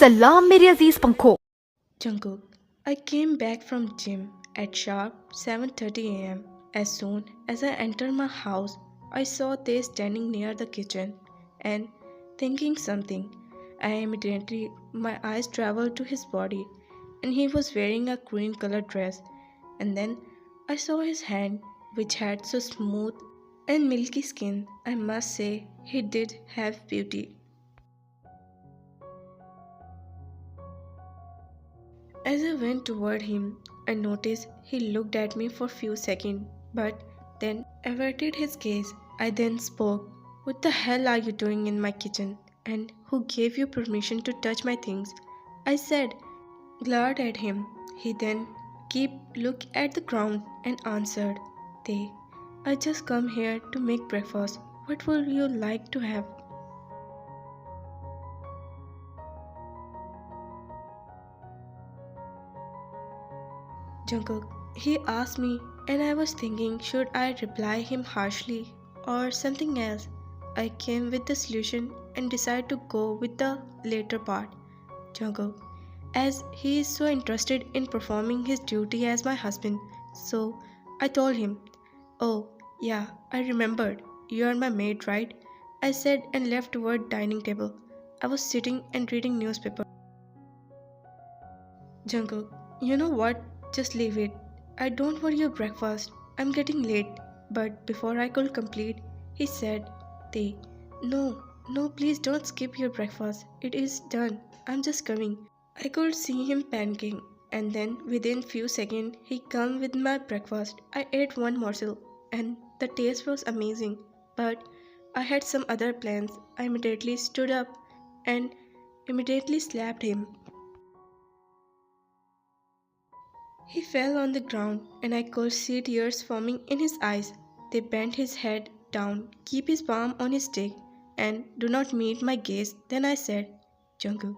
सलाम मेरे अजीज पंखों। Jungkook, I came back from gym at sharp 7:30 a.m. As soon as I entered my house, I saw Tay standing near the kitchen and thinking something. I immediately my eyes traveled to his body and he was wearing a green colored dress and then I saw his hand which had so smooth and milky skin. I must say he did have beauty. As I went toward him, I noticed he looked at me for a few seconds, but then averted his gaze. I then spoke, "What the hell are you doing in my kitchen? And who gave you permission to touch my things?" I said, glared at him. He then kept look at the ground and answered, "They, I just come here to make breakfast. What would you like to have?" Jungkook. He asked me, and I was thinking, should I reply him harshly or something else? I came with the solution and decided to go with the later part. Jungkook, as he is so interested in performing his duty as my husband, so I told him, "Oh, yeah, I remembered. You are my maid, right?" I said and left toward dining table. I was sitting and reading newspaper. Jungkook, you know what? Just leave it. I don't want your breakfast. I'm getting late. But before I could complete, he said, "They, no, no, please don't skip your breakfast. It is done. I'm just coming." I could see him panicking, and then within few seconds, he came with my breakfast. I ate one morsel, and the taste was amazing. But I had some other plans. I immediately stood up and immediately slapped him. He fell on the ground, and I could see tears forming in his eyes. They bent his head down, keep his palm on his stick, and do not meet my gaze. Then I said, "Jungkook,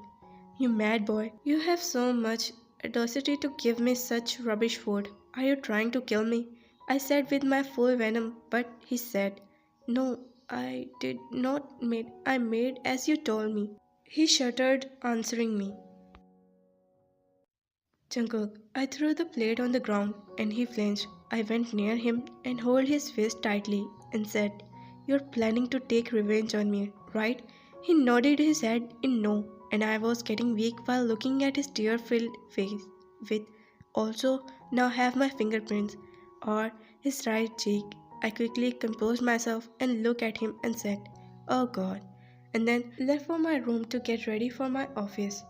you mad boy, you have so much audacity to give me such rubbish food. Are you trying to kill me?" I said with my full venom, but he said, "No, I did not made. I made as you told me." He shuddered, answering me. Jungkook, I threw the plate on the ground and he flinched. I went near him and held his fist tightly and said, "You're planning to take revenge on me, right?" He nodded his head in no, and I was getting weak while looking at his tear-filled face, with also now have my fingerprints or his right cheek. I quickly composed myself and looked at him and said, "Oh God," and then left for my room to get ready for my office.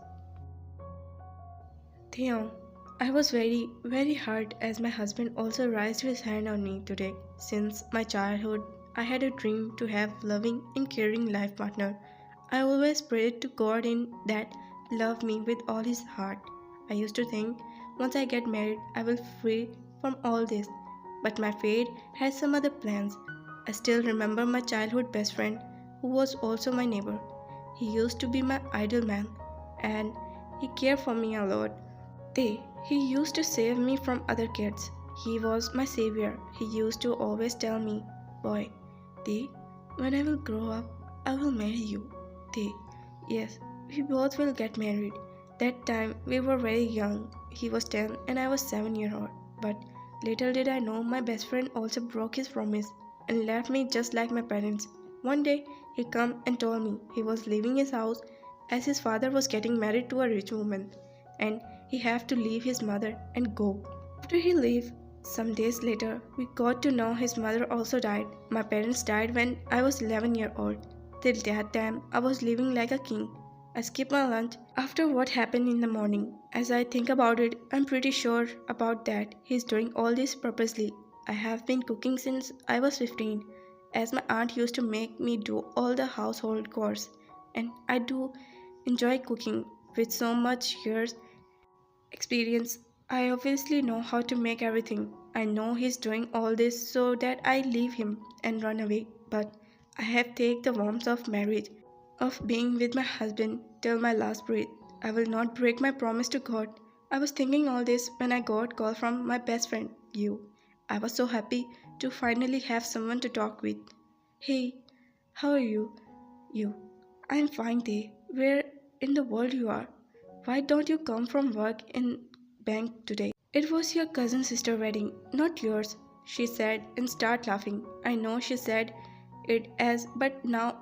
Theo, I was very, very hurt as my husband also raised his hand on me today. Since my childhood, I had a dream to have loving and caring life partner. I always prayed to God in that love me with all his heart. I used to think once I get married, I will free from all this. But my fate had some other plans. I still remember my childhood best friend, who was also my neighbor. He used to be my idol man, and he cared for me a lot. He used to save me from other kids. He was my savior. He used to always tell me, "Boy, they, when I will grow up, I will marry you." They, yes, we both will get married. That time we were very young. He was 10 and I was 7 years old. But little did I know my best friend also broke his promise and left me just like my parents. One day he come and told me he was leaving his house as his father was getting married to a rich woman and he have to leave his mother and go. After he left, some days later, we got to know his mother also died. My parents died when I was 11 years old. Till that time, I was living like a king. I skipped my lunch after what happened in the morning. As I think about it, I'm pretty sure about that. He's doing all this purposely. I have been cooking since I was 15, as my aunt used to make me do all the household chores. And I do enjoy cooking with so much years experience. I obviously know how to make everything. I know he's doing all this so that I leave him and run away. But I have taken the warmth of marriage, of being with my husband till my last breath. I will not break my promise to God. I was thinking all this when I got call from my best friend, you. I was so happy to finally have someone to talk with. "Hey, how are you?" "You." "I'm fine, Tay. Where in the world you are?" Why don't you come from work in bank today? It was your cousin's sister wedding, not yours, she said and started laughing. I know she said it as, but now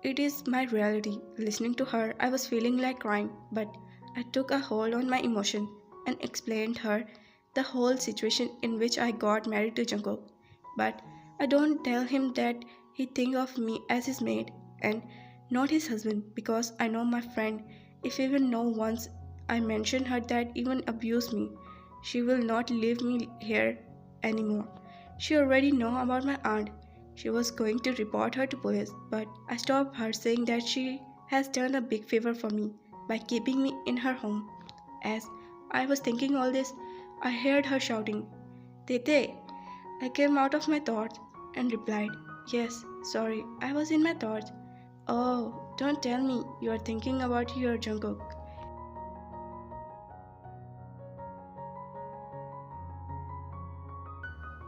it is my reality. Listening to her, I was feeling like crying, but I took a hold on my emotion and explained her the whole situation in which I got married to Jungkook. But I don't tell him that he think of me as his maid and not his husband because I know my friend. If even know once I mention her that even abuse me, she will not leave me here anymore. She already know about my aunt. She was going to report her to police, but I stopped her saying that she has done a big favor for me by keeping me in her home. As I was thinking all this, I heard her shouting, Tete! I came out of my thoughts and replied, Yes, sorry, I was in my thoughts. Oh, don't tell me you are thinking about your Jungkook.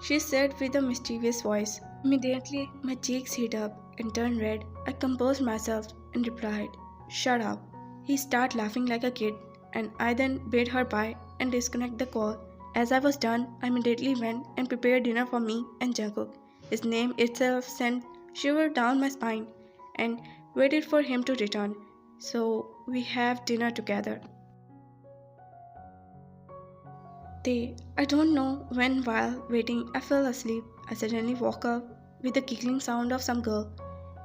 She said with a mischievous voice. Immediately, my cheeks heat up and turned red. I composed myself and replied, Shut up. He started laughing like a kid, and I then bade her bye and disconnect the call. As I was done, I immediately went and prepared dinner for me and Jungkook. His name itself sent shiver down my spine, and waited for him to return. So we have dinner together. I don't know when while waiting I fell asleep. I suddenly woke up with the giggling sound of some girl.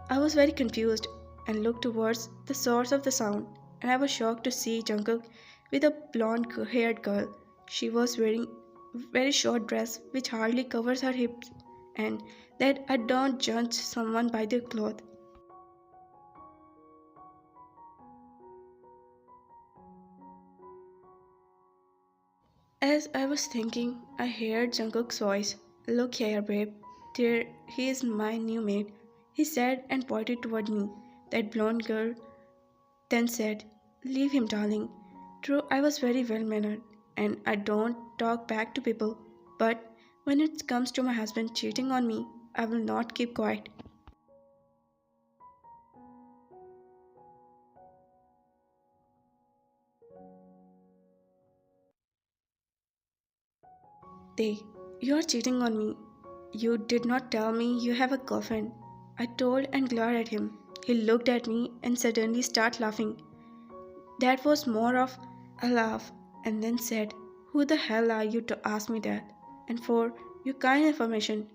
I was very confused and looked towards the source of the sound, and I was shocked to see Jungkook with a blonde haired girl. She was wearing very short dress which hardly covers her hips, and that I don't judge someone by their clothes. As I was thinking, I heard Jungkook's voice. Look here, babe. There, he is my new mate. He said and pointed toward me. That blonde girl then said, Leave him, darling. True, I was very well mannered, and I don't talk back to people. But when it comes to my husband cheating on me, I will not keep quiet. You are cheating on me. You did not tell me you have a girlfriend. I told and glared at him. He looked at me and suddenly started laughing. That was more of a laugh, and then said, Who the hell are you to ask me that? And for your kind information,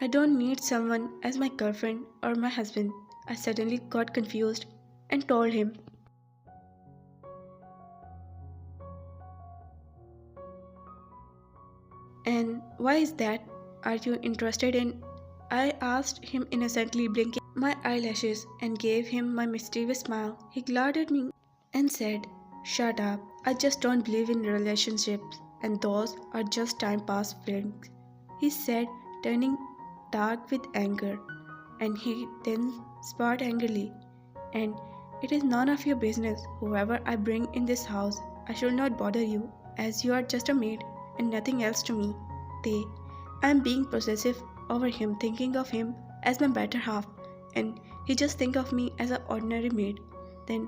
I don't need someone as my girlfriend or my husband. I suddenly got confused and told him, And why is that? Are you interested in? I asked him innocently, blinking my eyelashes and gave him my mischievous smile. He glared at me and said, Shut up, I just don't believe in relationships, and those are just time pass feelings. He said, turning dark with anger, and he then spat angrily. And it is none of your business, whoever I bring in this house. I shall not bother you, as you are just a maid and nothing else to me. They, I am being possessive over him, thinking of him as my better half, and he just think of me as an ordinary maid. Then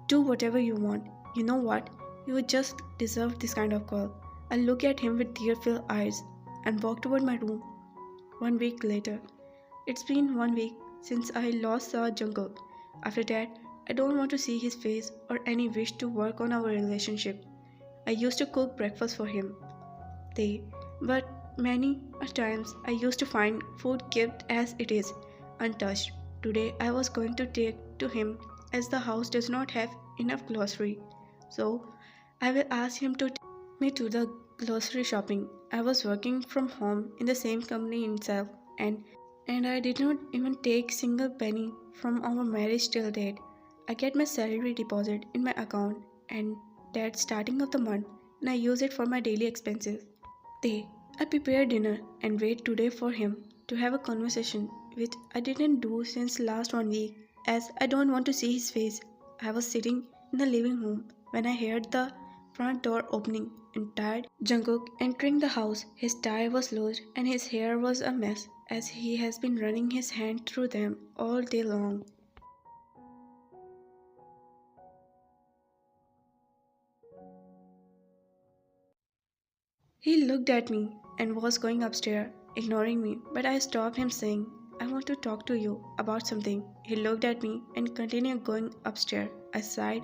do whatever you want. You know what? You would just deserve this kind of girl. I looked at him with tear-filled eyes and walked toward my room. 1 week later. It's been 1 week since I lost Jungkook. After that, I don't want to see his face or any wish to work on our relationship. I used to cook breakfast for him, they, but many a times I used to find food kept as it is, untouched. Today I was going to take to him as the house does not have enough grocery. So I will ask him to take me to the grocery shopping. I was working from home in the same company itself, and I did not even take single penny from our marriage till date. I get my salary deposit in my account and that starting of the month and I use it for my daily expenses. I prepare dinner and wait today for him to have a conversation which I didn't do since last 1 week as I don't want to see his face. I was sitting in the living room when I heard the front door opening and tired Jungkook entering the house. His tie was loose and his hair was a mess as he has been running his hand through them all day long. He looked at me and was going upstairs, ignoring me, but I stopped him saying, I want to talk to you about something. He looked at me and continued going upstairs. I sighed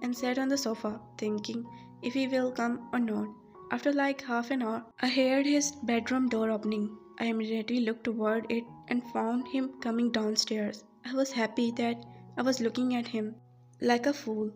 and sat on the sofa, thinking if he will come or not. After like half an hour, I heard his bedroom door opening. I immediately looked toward it and found him coming downstairs. I was happy that I was looking at him like a fool.